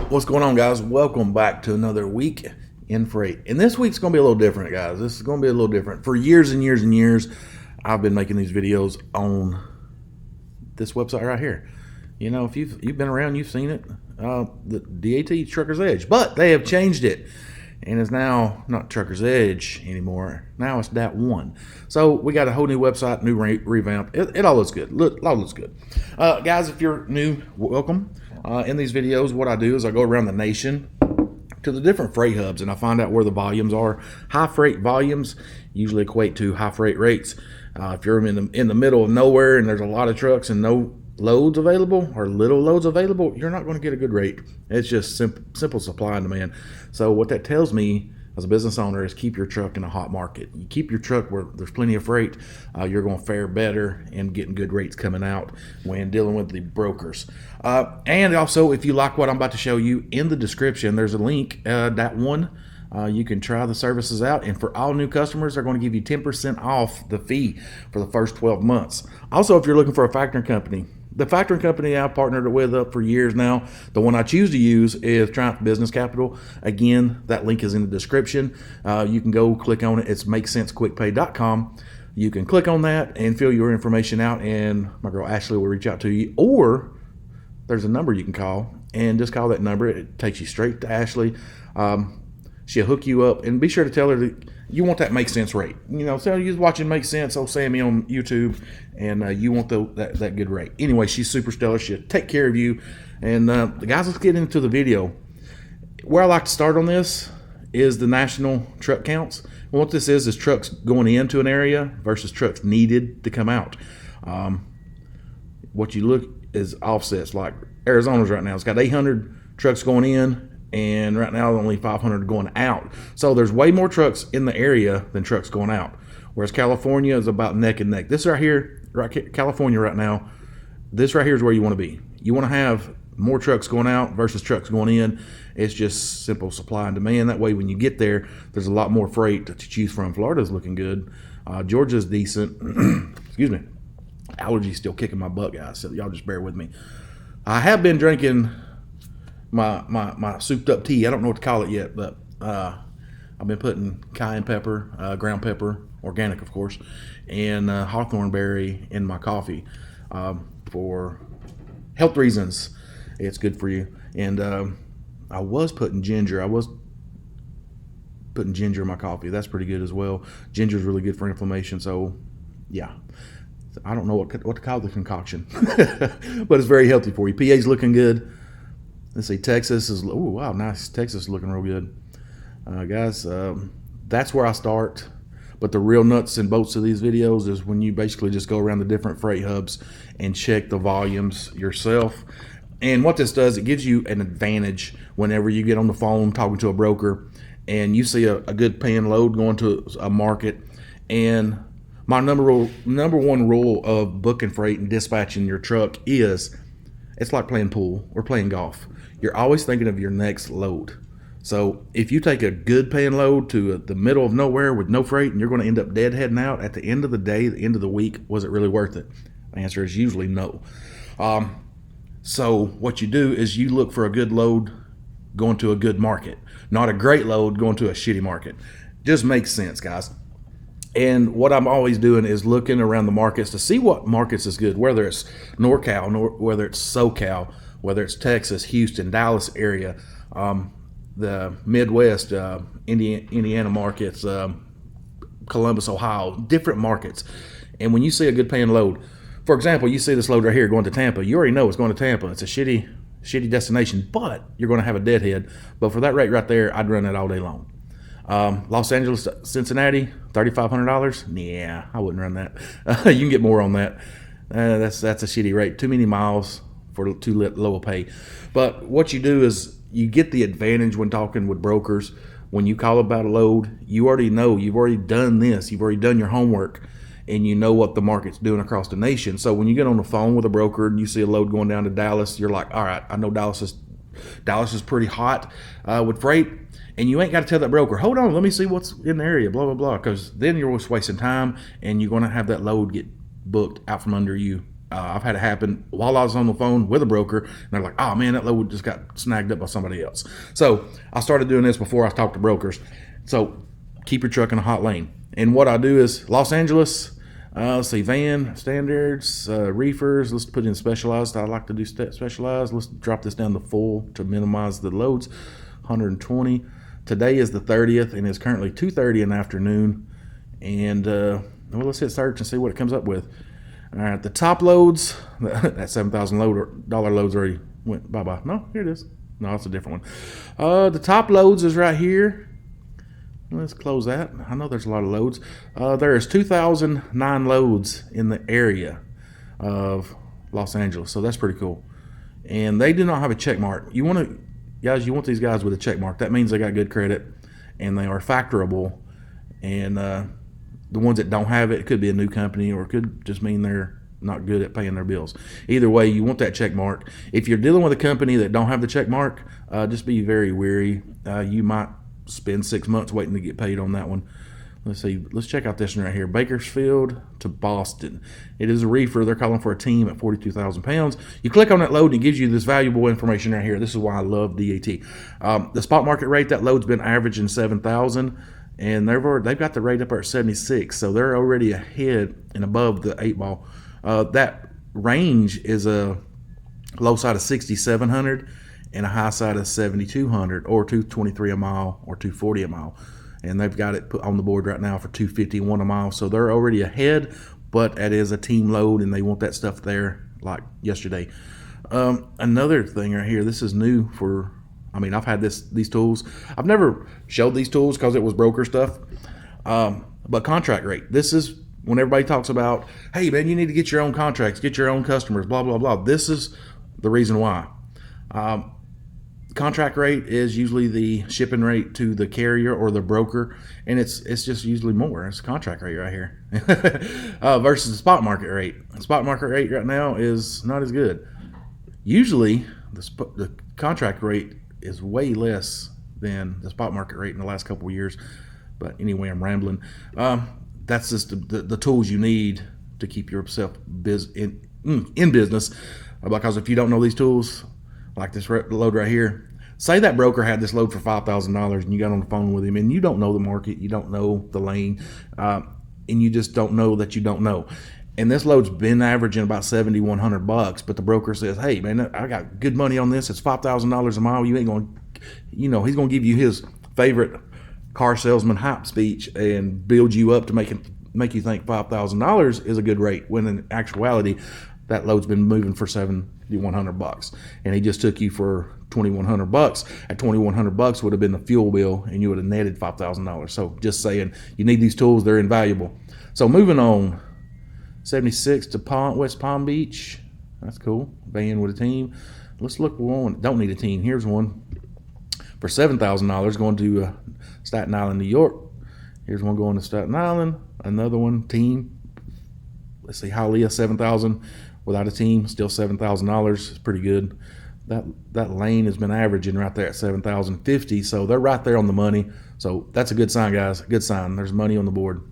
What's going on, guys? Welcome back to another week in freight. And this week's going to be a little different, guys. This is going to be a little different. For years and years and years, I've been making these videos on this website right here. You know, if you've been around, you've seen it. The DAT Trucker's Edge. But they have changed it. And it's now not Trucker's Edge anymore. Now it's DAT ONE. So we got a whole new website, new revamp. It all looks good. It all looks good. Guys, if you're new, welcome. In these videos, what I do is I go around the nation to the different freight hubs and I find out where the volumes are. High freight volumes usually equate to high freight rates. If you're in the middle of nowhere and there's a lot of trucks and no loads available or little loads available, you're not going to get a good rate. It's just simple supply and demand. So what that tells me as a business owner is keep your truck in a hot market. You keep your truck where there's plenty of freight, you're going to fare better and getting good rates coming out when dealing with the brokers. And also, if you like what I'm about to show you, in the description there's a link, DAT ONE. You can try the services out, and for all new customers, they're going to give you 10% off the fee for the first 12 months. Also, if you're looking for a factoring company, the factoring company I've partnered with up for years now, the one I choose to use is Triumph Business Capital. Again, that link is in the description. You can go click on it. It's MakeCentsQuickPay.com. You can click on that and fill your information out, and my girl Ashley will reach out to you. Or there's a number you can call, and just call that number. It takes you straight to Ashley. She'll hook you up, and be sure to tell her that you want that MakeCents rate. You know, so you're watching MakeCents, old Sammy on YouTube, and you want that good rate. Anyway, she's super stellar. She'll take care of you. And guys, let's get into the video. Where I like to start on this is the national truck counts. And what this is trucks going into an area versus trucks needed to come out. What you look is offsets. Like Arizona's right now, it's got 800 trucks going in, and right now only 500 going out. So there's way more trucks in the area than trucks going out. Whereas California is about neck and neck. This right here, California right now, this right here is where you want to be. You want to have more trucks going out versus trucks going in. It's just simple supply and demand. That way when you get there, there's a lot more freight to choose from. Florida's looking good. Georgia's decent. Excuse me. Allergies still kicking my butt, guys, so y'all just bear with me. I have been drinking my souped up tea. I don't know what to call it yet, but I've been putting cayenne pepper, ground pepper, organic of course, and hawthorn berry in my coffee for health reasons. It's good for you. And I was putting ginger. I was putting ginger in my coffee. That's pretty good as well. Ginger is really good for inflammation. So yeah, I don't know what to call the concoction, but it's very healthy for you. PA's looking good. Let's see, Texas is, oh wow, nice. Texas is looking real good. Guys, that's where I start. But the real nuts and bolts of these videos is when you basically just go around the different freight hubs and check the volumes yourself. And what this does, it gives you an advantage whenever you get on the phone talking to a broker and you see a good paying load going to a market. And my number one rule of booking freight and dispatching your truck is it's like playing pool or playing golf. You're always thinking of your next load. So if you take a good paying load to the middle of nowhere with no freight and you're going to end up deadheading out at the end of the day, the end of the week, was it really worth it? The answer is usually no. So what you do is you look for a good load going to a good market, not a great load going to a shitty market. Just makes sense, guys. And what I'm always doing is looking around the markets to see what markets is good, whether it's NorCal, whether it's SoCal, whether it's Texas, Houston, Dallas area, the Midwest, Indiana markets, Columbus, Ohio, different markets. And when you see a good paying load, for example, you see this load right here going to Tampa, you already know it's going to Tampa. It's a shitty destination, but you're going to have a deadhead. But for that rate right there, I'd run it all day long. Los Angeles, Cincinnati, $3,500. Yeah, I wouldn't run that. You can get more on that. That's a shitty rate. Too many miles for too low a pay. But what you do is you get the advantage when talking with brokers. When you call about a load, you already know. You've already done this. You've already done your homework, and you know what the market's doing across the nation. So when you get on the phone with a broker and you see a load going down to Dallas, you're like, all right, I know Dallas is pretty hot with freight. And you ain't got to tell that broker, hold on, let me see what's in the area, blah, blah, blah. Because then you're just wasting time, and you're going to have that load get booked out from under you I've had it happen while I was on the phone with a broker, and they're like, oh man, that load just got snagged up by somebody else. So I started doing this before I talked to brokers. So keep your truck in a hot lane. And what I do is Los Angeles, let's see, van, standards, reefers, let's put in specialized. I like to do specialized. Let's drop this down to full to minimize the loads, 120. Today is the 30th, and it's currently 2:30 in the afternoon. And well, let's hit search and see what it comes up with. All right, the top loads, that $7,000 loads already went bye-bye. No, here it is. No, it's a different one. The top loads is right here. Let's close that. I know there's a lot of loads. There's 2,009 loads in the area of Los Angeles, so that's pretty cool. And they do not have a check mark. You want these guys with a check mark. That means they got good credit, and they are factorable. And the ones that don't have it, it could be a new company, or it could just mean they're not good at paying their bills. Either way, you want that check mark. If you're dealing with a company that don't have the check mark, just be very wary. You might spend 6 months waiting to get paid on that one. Let's see. Let's check out this one right here. Bakersfield to Boston. It is a reefer. They're calling for a team at 42,000 pounds. You click on that load and it gives you this valuable information right here. This is why I love DAT. The spot market rate, that load's been averaging 7,000. And they've got the rate up at 76, so they're already ahead and above the 8-ball. That range is a low side of 6,700 and a high side of 7,200, or 223 a mile, or 240 a mile. And they've got it put on the board right now for 251 a mile, so they're already ahead. But it is a team load, and they want that stuff there like yesterday. Another thing right here. This is new for. I mean, I've had these tools. I've never showed these tools because it was broker stuff. But contract rate. This is when everybody talks about, hey, man, you need to get your own contracts, get your own customers, blah, blah, blah. This is the reason why. Contract rate is usually the shipping rate to the carrier or the broker, and it's just usually more. It's contract rate right here versus the spot market rate. The spot market rate right now is not as good. Usually, the contract rate is way less than the spot market rate in the last couple of years. But anyway, I'm rambling. That's just the tools you need to keep yourself in business. Because if you don't know these tools, like this load right here, say that broker had this load for $5,000 and you got on the phone with him and you don't know the market, you don't know the lane, and you just don't know that you don't know. And this load's been averaging about $7,100, but the broker says, hey, man, I got good money on this. It's $5,000 a mile. You ain't going to, he's going to give you his favorite car salesman hype speech and build you up to make you think $5,000 is a good rate, when in actuality, that load's been moving for $7,100. And he just took you for $2,100. At $2,100 would have been the fuel bill, and you would have netted $5,000. So just saying, you need these tools. They're invaluable. So moving on. 76 to West Palm Beach. That's cool. Van with a team. Let's look for one. Don't need a team. Here's one for $7,000 going to Staten Island, New York. Here's one going to Staten Island. Another one, team. Let's see, Hialeah, $7,000 without a team. Still $7,000. It's pretty good. That lane has been averaging right there at $7,050. So they're right there on the money. So that's a good sign, guys. Good sign. There's money on the board.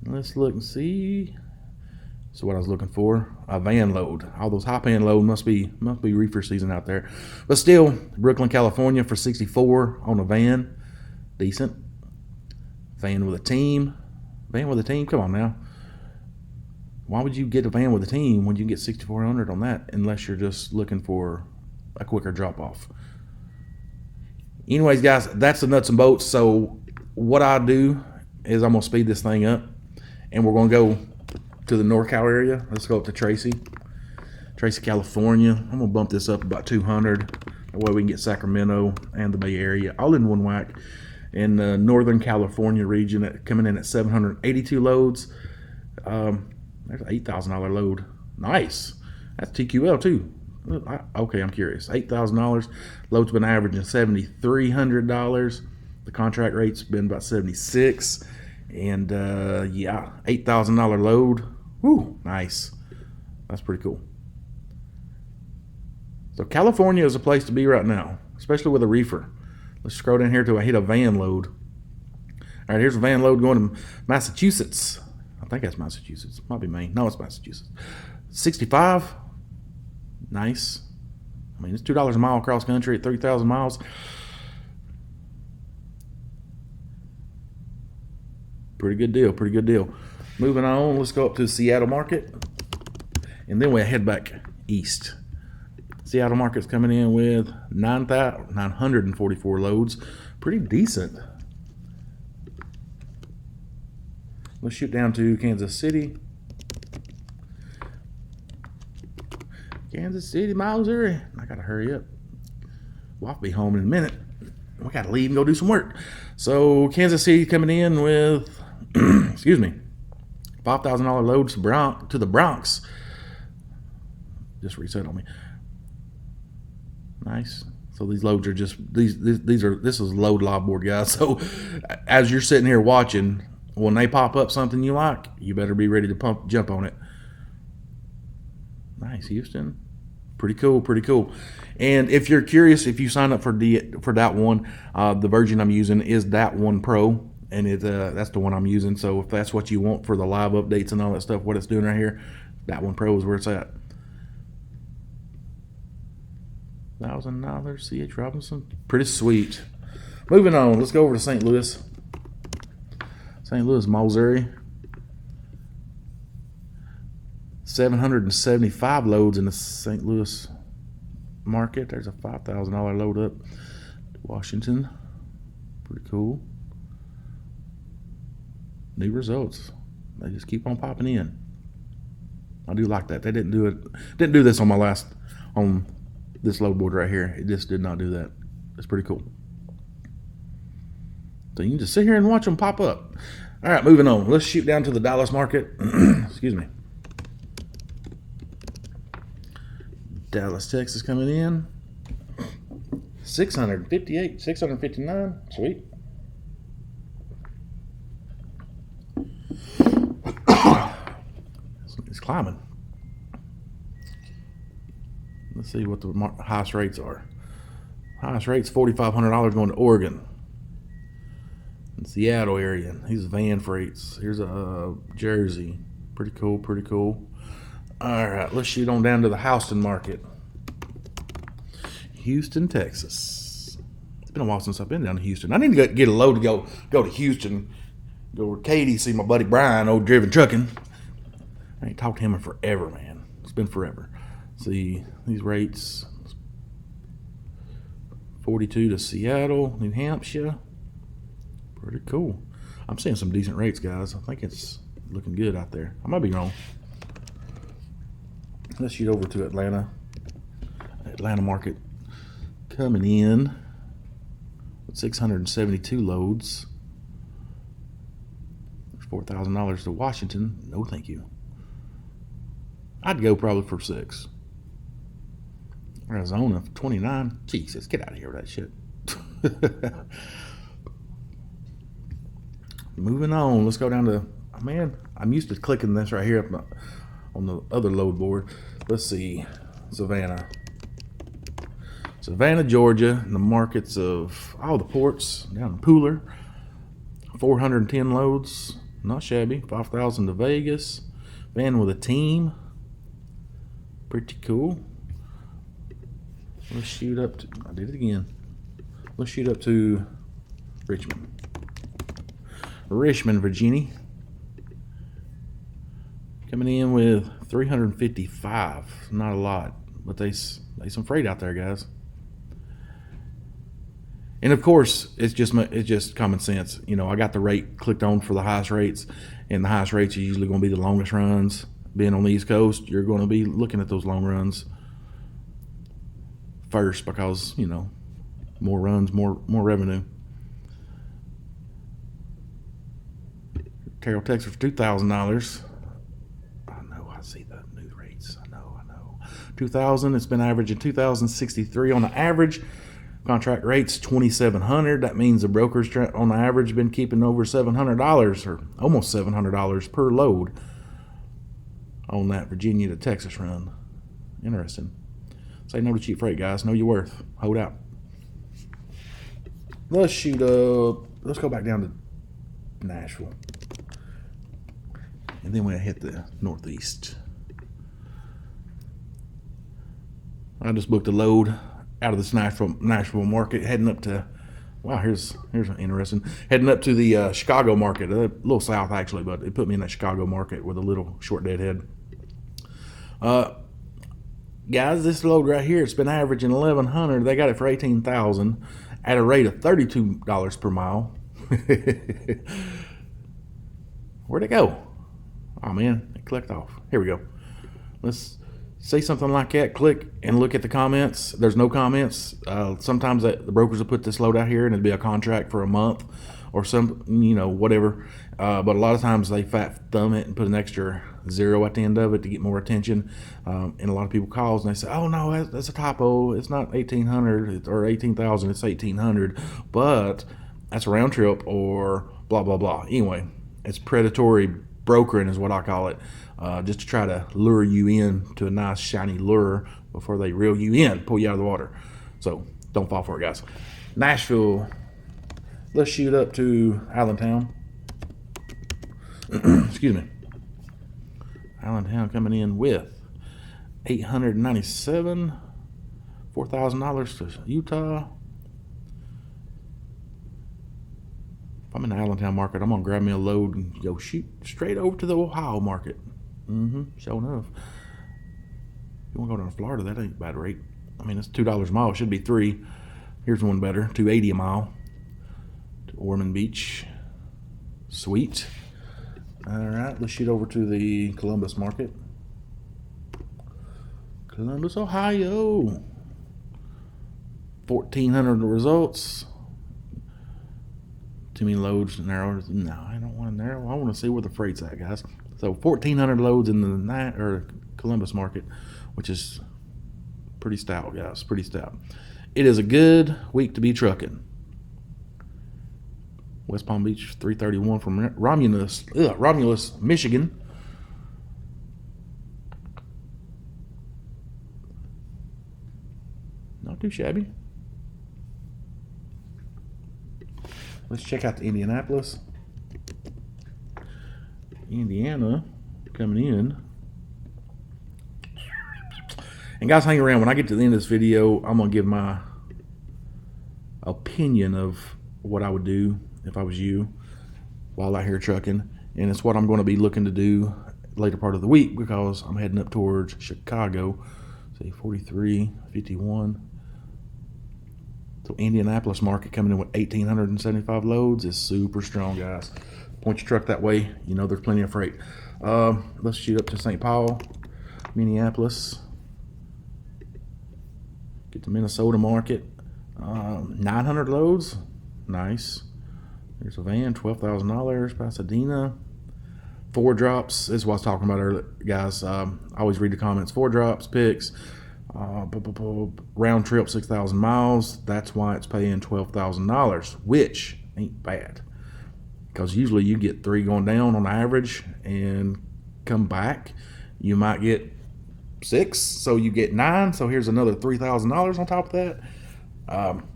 Let's look and see. So what I was looking for, a van load. All those high pan load must be reefer season out there. But still, Brooklyn, California for 64 on a van. Decent. Van with a team. Van with a team, come on now. Why would you get a van with a team when you can get 6,400 on that, unless you're just looking for a quicker drop off? Anyways, guys, that's the nuts and bolts. So what I do is I'm gonna speed this thing up. And we're going to go to the NorCal area. Let's go up to Tracy, California. I'm going to bump this up about 200. That way we can get Sacramento and the Bay Area all in one whack. In the Northern California region, coming in at 782 loads. There's an $8,000 load. Nice. That's TQL too. Okay, I'm curious. $8,000. Load's been averaging $7,300. The contract rate's been about 76. And yeah, $8,000 load. Woo, nice. That's pretty cool. So California is a place to be right now, especially with a reefer. Let's scroll down here till I hit a van load. All right, here's a van load going to Massachusetts. I think that's Massachusetts. Might be Maine. No, it's Massachusetts. 65. Nice. I mean, it's $2 a mile across country at 3,000 miles. Pretty good deal. Pretty good deal. Moving on, let's go up to the Seattle market, and then we head back east. Seattle market's coming in with 944 loads. Pretty decent. Let's shoot down to Kansas City. Kansas City, Missouri. I gotta hurry up. Well, I'll be home in a minute. We gotta leave and go do some work. So Kansas City coming in with, excuse me, $5,000 loads to the Bronx. Just reset on me. Nice. So these loads are just this is load log board, guys. So as you're sitting here watching, when they pop up something you like, you better be ready to jump on it. Nice, Houston. Pretty cool, pretty cool. And if you're curious, if you sign up for DAT ONE, the version I'm using is DAT ONE Pro, and that's the one I'm using. So if that's what you want for the live updates and all that stuff, what it's doing right here, DAT ONE Pro is where it's at. $1,000 C.H. Robinson. Pretty sweet. Moving on, let's go over to St. Louis. St. Louis, Missouri. 775 loads in the St. Louis market. There's a $5,000 load up to Washington. Pretty cool. New results. They just keep on popping in. I do like that. They didn't do this on this load board right here. It just did not do that. It's pretty cool. So you can just sit here and watch them pop up. All right, moving on. Let's shoot down to the Dallas market. Excuse me. Dallas, Texas coming in. 658, 659. Sweet. It's climbing. Let's see what the highest rates are. Highest rate's $4,500 going to Oregon. In Seattle area. These van freights. Here's a Jersey. Pretty cool, pretty cool. All right, let's shoot on down to the Houston market. Houston, Texas. It's been a while since I've been down to Houston. I need to get a load to go to Houston. Go with Katie, see my buddy Brian, old Driven Trucking. I ain't talked to him in forever, man. It's been forever. See these rates. 42 to Seattle, New Hampshire. Pretty cool. I'm seeing some decent rates, guys. I think it's looking good out there. I might be wrong. Let's shoot over to Atlanta. Atlanta market coming in with 672 loads. $4,000 to Washington. No, thank you. I'd go probably for 6. Arizona for 29. Jesus, get out of here with that shit. Moving on. Let's go down to, man, I'm used to clicking this right here up on the other load board. Let's see. Savannah, Georgia, in the markets of all the ports down in Pooler. 410 loads. Not shabby. 5,000 to Vegas. Van with a team. Pretty cool. Let's shoot up to, I did it again. Let's shoot up to Richmond, Virginia. Coming in with 355. Not a lot, but they some freight out there, guys. And of course, it's just common sense. You know, I got the rate clicked on for the highest rates, and the highest rates are usually going to be the longest runs. Being on the East Coast, you're going to be looking at those long runs first because, you know, more runs, more revenue. Terrell, Texas for $2,000. I know, I see the new rates. I know. 2,000. It's been averaging 2,063 on the average. Contract rates $2,700. That means the brokers on the average been keeping over $700 or almost $700 per load on that Virginia to Texas run. Interesting. Say no to cheap freight, guys. Know your worth. Hold out. Let's shoot up. Let's go back down to Nashville. And then we hit the northeast. I just booked a load out of this Nashville market, heading up to, wow, here's interesting, heading up to the Chicago market, a little south actually, but it put me in that Chicago market with a little short deadhead. Guys, this load right here, it's been averaging 1,100. They got it for 18,000 at a rate of $32 per mile. Where'd it go? Oh man, it clicked off. Here we go. Let's say something like that. Click and look at the comments. There's no comments. Sometimes the brokers will put this load out here and it'll be a contract for a month or some, whatever. But a lot of times they fat thumb it and put an extra 0 at the end of it to get more attention. And a lot of people calls and they say, oh no, that's a typo. It's not 1,800 or 18,000. It's 1,800. But that's a round trip or blah, blah, blah. Anyway, it's predatory brokering is what I call it. Just to try to lure you in to a nice shiny lure before they reel you in, pull you out of the water. So don't fall for it, guys. Nashville, let's shoot up to Allentown. Excuse me. Allentown coming in with 897, $4,000 to Utah. If I'm in the Allentown market, I'm gonna grab me a load and go shoot straight over to the Ohio market. Sure enough. You want to go down to Florida, that ain't a bad rate. I mean, it's $2 a mile. It should be $3. Here's one better, $2.80 a mile to Ormond Beach. Sweet. All right, let's shoot over to the Columbus market. Columbus, Ohio. 1,400 results. Too many loads narrow. No, I don't want to narrow. I want to see where the freight's at, guys. So 1,400 loads in the Columbus market, which is pretty stout, guys. Pretty stout. It is a good week to be trucking. West Palm Beach 331 from Romulus, Michigan. Not too shabby. Let's check out the Indianapolis. Indiana coming in. And guys, hang around. When I get to the end of this video, I'm going to give my opinion of what I would do if I was you while out here trucking. And it's what I'm going to be looking to do later part of the week because I'm heading up towards Chicago. Say 43, 51. So Indianapolis market coming in with 1,875 loads is super strong, guys. Point your truck that way, you know there's plenty of freight. Let's shoot up to St. Paul, Minneapolis. Get to Minnesota market. 900 loads, nice. There's a van, $12,000. Pasadena. 4 drops. This is what I was talking about earlier, guys. I always read the comments. 4 drops, picks. Round trip 6,000 miles. That's why it's paying $12,000, which ain't bad. Because usually you get 3 going down on average and come back. You might get 6, so you get 9. So here's another $3,000 on top of that.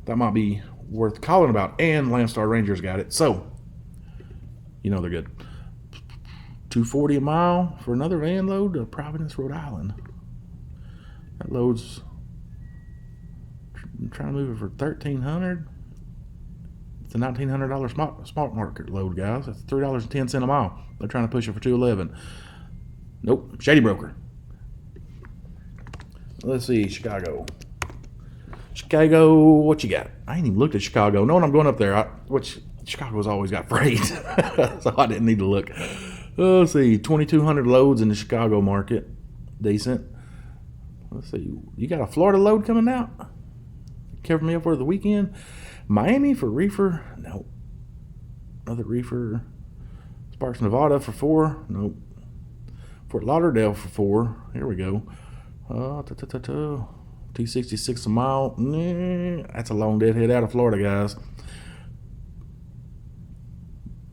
That might be worth calling about. And Landstar Rangers got it, so you know they're good. $240 a mile for another van load to Providence, Rhode Island. That load's, I'm trying to move it for $1,300. It's a $1,900 smart market load, guys. That's $3.10 a mile. They're trying to push it for $211. Nope, shady broker. Let's see, Chicago. Chicago, what you got? I ain't even looked at Chicago. Knowing I'm going up there, which Chicago's always got freight, so I didn't need to look. Let's see, 2,200 loads in the Chicago market. Decent. Let's see, you got a Florida load coming out? Cover me up for the weekend. Miami for reefer? Nope. Another reefer. Sparks, Nevada for 4? Nope. Fort Lauderdale for 4. Here we go. 266 a mile. That's a long deadhead out of Florida, guys.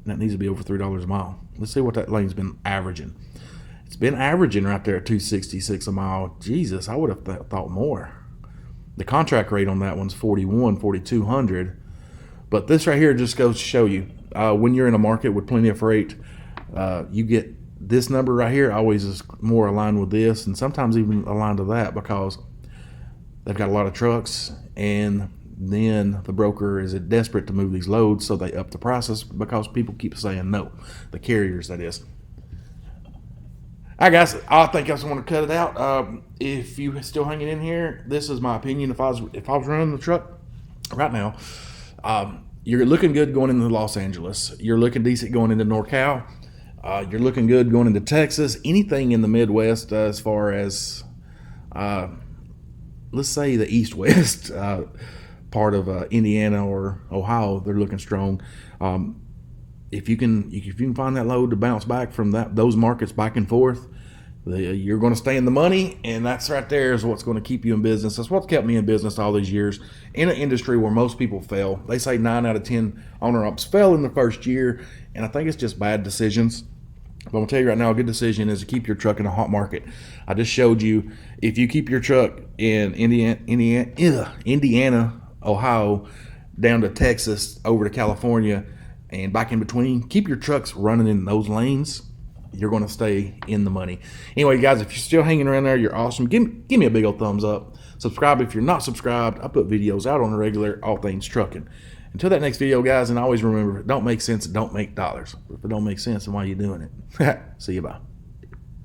That needs to be over $3 a mile. Let's see what that lane's been averaging. It's been averaging right there at 266 a mile. Jesus, I would have thought more. The contract rate on that one's 4,200. But this right here just goes to show you, when you're in a market with plenty of freight, you get this number right here always is more aligned with this, and sometimes even aligned to that, because they've got a lot of trucks, and then the broker is desperate to move these loads, so they up the prices because people keep saying no. The carriers, that is. All right, guys, I think I just want to cut it out. If you still hanging in here, this is my opinion. If I was running the truck right now, you're looking good going into Los Angeles. You're looking decent going into NorCal. You're looking good going into Texas. Anything in the Midwest, as far as let's say the East-West part of Indiana or Ohio, they're looking strong. If you can find that load to bounce back from those markets back and forth, you're going to stay in the money, and that's right there is what's going to keep you in business. That's what's kept me in business all these years in an industry where most people fail. They say 9 out of 10 owner-ops fail in the first year, and I think it's just bad decisions. But I'm going to tell you right now, a good decision is to keep your truck in a hot market. I just showed you, if you keep your truck in Indiana, Ohio, down to Texas, over to California, and back in between, keep your trucks running in those lanes, you're going to stay in the money. Anyway, guys, if you're still hanging around there, you're awesome. Give me a big old thumbs up. Subscribe if you're not subscribed. I put videos out on the regular, all things trucking. Until that next video, guys, and always remember, if it don't make sense, it don't make dollars. If it don't make sense, then why are you doing it? See you, bye.